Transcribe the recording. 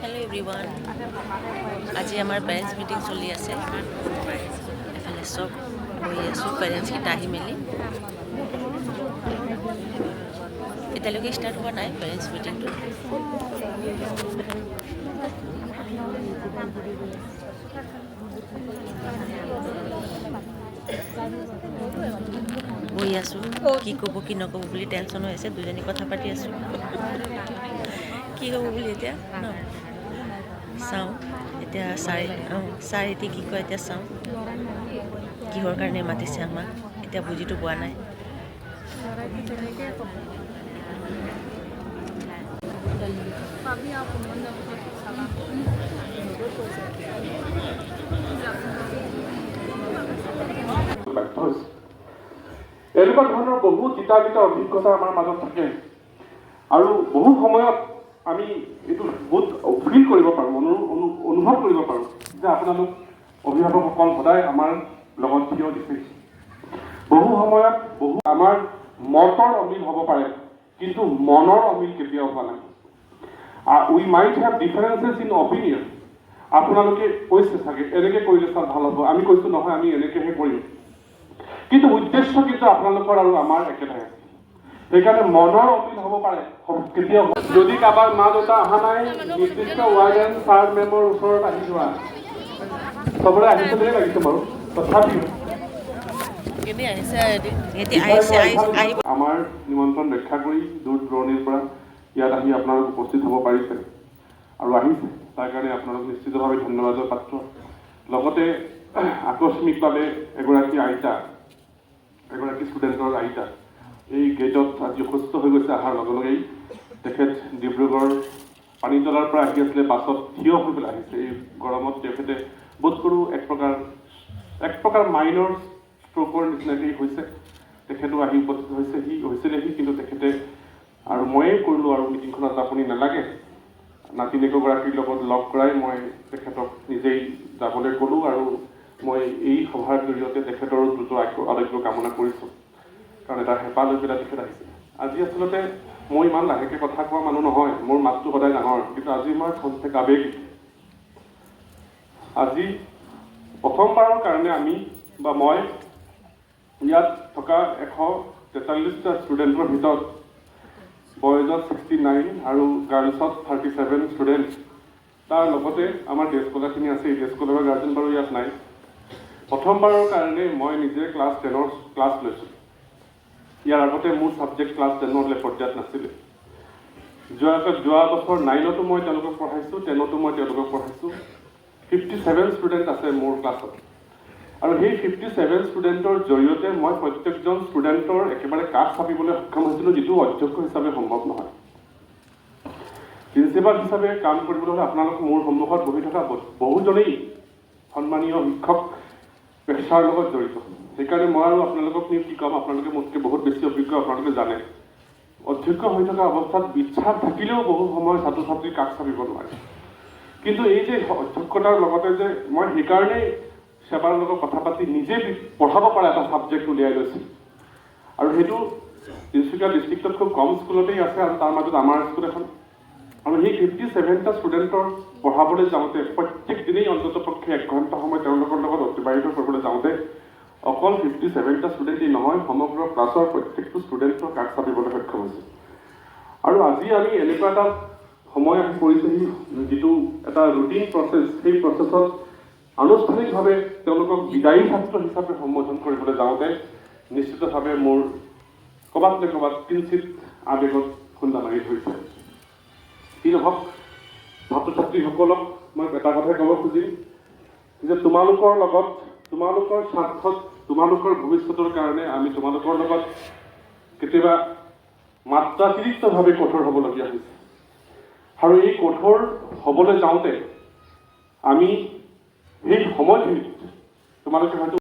hello everyone आज आमार parents meeting चलि आछे एफाले सब बहि आछो पेरेंट्स किटा आहि मेलि एतियाলৈকে स्टार्ट हुआ नाइ पेरेंट्स मीटिंग बहि आछो कि कब कि नकब बुली टेंशन হৈ আছে দুজনী কথা পাতি আছো কি কব বুলি এতিয়া ন চাওঁ এতিয়া ছাৰ এতিয়া কি কয় এতিয়া চাওঁ কিহৰ কাৰণে মাতিছে আমাক এতিয়া বুজিটো পোৱা নাই এনেকুৱা ধৰণৰ বহু চিন্তাবিত অভিজ্ঞতা আমাৰ মাজত থাকে আৰু বহু সময়ত আমি এইটো বহুত ফিল কৰিব পাৰোঁ অনুভৱ কৰিব পাৰোঁ যে আপোনালোক অভিভাৱকসকল সদায় আমাৰ লগত থিয় দিছে বহু সময়ত বহু আমাৰ মতৰ অমিল হ'ব পাৰে কিন্তু মনৰ অমিল কেতিয়াও হোৱা নাই we might have differences in opinion আপোনালোকে কৈছে চাগে এনেকৈ কৰিলে চাল ভাল হ'ব আমি কৈছোঁ নহয় আমি এনেকৈহে কৰিম কিন্তু উদ্দেশ্য কিন্তু আপোনালোকৰ আৰু আমাৰ একেটাই সেইকাৰণে মনৰ অমিল হ'ব পাৰে কেতিয়াও যদি কাৰোবাৰ মা দেউতা অহা নাই নিৰ্দিষ্ট ৱাৰ্ডেন ছাৰ মেমৰ ওচৰত আহি যোৱা চবৰে আহিছে বুলি লাগিছে বাৰু তথাপিও আমাৰ নিমন্ত্ৰণ ৰক্ষা কৰি দূৰ দূৰণিৰ পৰা ইয়াত আহি আপোনালোক উপস্থিত হ'ব পাৰিছে আৰু আহিছে তাৰ কাৰণে আপোনালোক নিশ্চিতভাৱে ধন্যবাদৰ পাত্ৰ লগতে আকস্মিকভাৱে এগৰাকী ষ্টুডেণ্টৰ আইতা এই গেটত আজি অসুস্থ হৈ গৈছে অহাৰ লগে লগেই তেখেত ডিব্ৰুগড় পানীতলাৰ পৰা আহি আছিলে বাছত থিয় হৈ পেলাই আহিছে এই গৰমত তেখেতে বোধ কৰোঁ এক প্ৰকাৰ মাইনৰ ষ্ট্ৰ'কৰ নিচিনাকৈ হৈছে তেখেতো আহি উপস্থিত হৈছিলেহি কিন্তু তেখেতে আৰু ময়ে কৰিলোঁ আৰু মিটিংখনত আপুনি নালাগে নাতিনীকগৰাকীৰ লগত লগ কৰাই মই তেখেতক নিজেই যাবলৈ ক'লোঁ আৰু মই এই সভাৰ জৰিয়তে তেখেতৰ দ্ৰুত আৰোগ্য কামনা কৰিছোঁ কাৰণ এটা হেঁপাহ লৈ পেলাই তেখেত আহিছে আজি আচলতে মই ইমান লাহেকৈ কথা কোৱা মানুহ নহয় মোৰ মাতটো সদায় ডাঙৰ কিন্তু আজি মই খন্তেক আৱেগিক আজি প্ৰথমবাৰৰ কাৰণে আমি বা মই ইয়াত থকা 143টা ষ্টুডেণ্টৰ ভিতৰত বয়জত 69 আৰু গাৰ্লছত 37 ষ্টুডেণ্ট তাৰ লগতে আমাৰ ডে স্কলাৰখিনি আছে এই ডে স্কলাৰৰ গাৰ্জেন বাৰু ইয়াত নাই প্ৰথমবাৰৰ কাৰণে মই নিজে ক্লাছ 10ৰ ক্লাছ লৈছোঁ ইয়াৰ আগতে মোৰ ছাবজেক্ট ক্লাছ 10ৰ পৰ্যায়ত নাছিলে যোৱা বছৰ 9তো মই তেওঁলোকক পঢ়াইছোঁ 10তো মই তেওঁলোকক পঢ়াইছোঁ 57 ষ্টুডেণ্ট আছে মোৰ ক্লাছত আৰু সেই 57 ষ্টুডেণ্টৰ জৰিয়তে মই প্ৰত্যেকজন ষ্টুডেণ্টৰ একেবাৰে কাষ চাপিবলৈ সক্ষম হৈছিলোঁ যিটো অধ্যক্ষ হিচাপে সম্ভৱ নহয় প্ৰিন্সিপাল হিচাপে কাম কৰিবলৈ হ'লে আপোনালোক মোৰ সন্মুখত বহি থকা বহুজনেই সন্মানীয় শিক্ষক পেছাৰ লগত জড়িত সেইকাৰণে মই আৰু আপোনালোকক কি ক'ম আপোনালোকে মোতকৈ বহুত বেছি অভিজ্ঞ আপোনালোকে জানে অধ্যক্ষ হৈ থকা অৱস্থাত ইচ্ছা থাকিলেও বহু সময় ছাত্ৰ ছাত্ৰীৰ কাষ চাপিব নোৱাৰে কিন্তু এই যে অধ্যক্ষতাৰ লগতে যে মই সেইকাৰণেই সেৱাৰ লগত কথা পাতি নিজে পঢ়াব পৰা এটা ছাবজেক্ট উলিয়াই লৈছোঁ আৰু সেইটো তিনিচুকীয়া ডিষ্ট্ৰিক্টত খুব কম স্কুলতেই আছে আৰু তাৰ মাজত আমাৰ স্কুল এখন আৰু সেই 57টা ষ্টুডেণ্টৰ পঢ়াবলৈ যাওঁতে প্ৰত্যেক দিনেই অন্ততঃ পক্ষে 1 ঘণ্টা সময় তেওঁলোকৰ লগত অতিবাহিত কৰিবলৈ যাওঁতে অকল 57টা ষ্টুডেণ্টেই নহয় সমগ্ৰ ক্লাছৰ প্ৰত্যেকটো ষ্টুডেণ্টৰ কাষ চাপিবলৈ সক্ষম হৈছে আৰু আজি আমি এনেকুৱা এটা সময় আহি পৰিছেহি যিটো এটা ৰুটিন প্ৰচেছ সেই প্ৰচেছত আনুষ্ঠানিকভাৱে তেওঁলোকক বিদায়ী ছাত্ৰ হিচাপে সম্বোধন কৰিবলৈ যাওঁতে নিশ্চিতভাৱে মোৰ ক'ৰবাত নে ক'ৰবাত কিঞ্চিত আৱেগত খুন্দা মাৰি ধৰিছে কি নহওক ছাত্ৰ ছাত্ৰীসকলক মই এটা কথাই ক'ব খুজিম যে তোমালোকৰ লগত তোমালোকৰ স্বাৰ্থত তোমালোকৰ ভৱিষ্যতৰ কাৰণে আমি তোমালোকৰ লগত কেতিয়াবা মাত্ৰাতিৰিক্তভাৱে কঠোৰ হ'বলগীয়া হৈছে আৰু এই কঠোৰ হ'বলৈ যাওঁতে আমি এই সময়খিনিত তোমালোকে হয়তো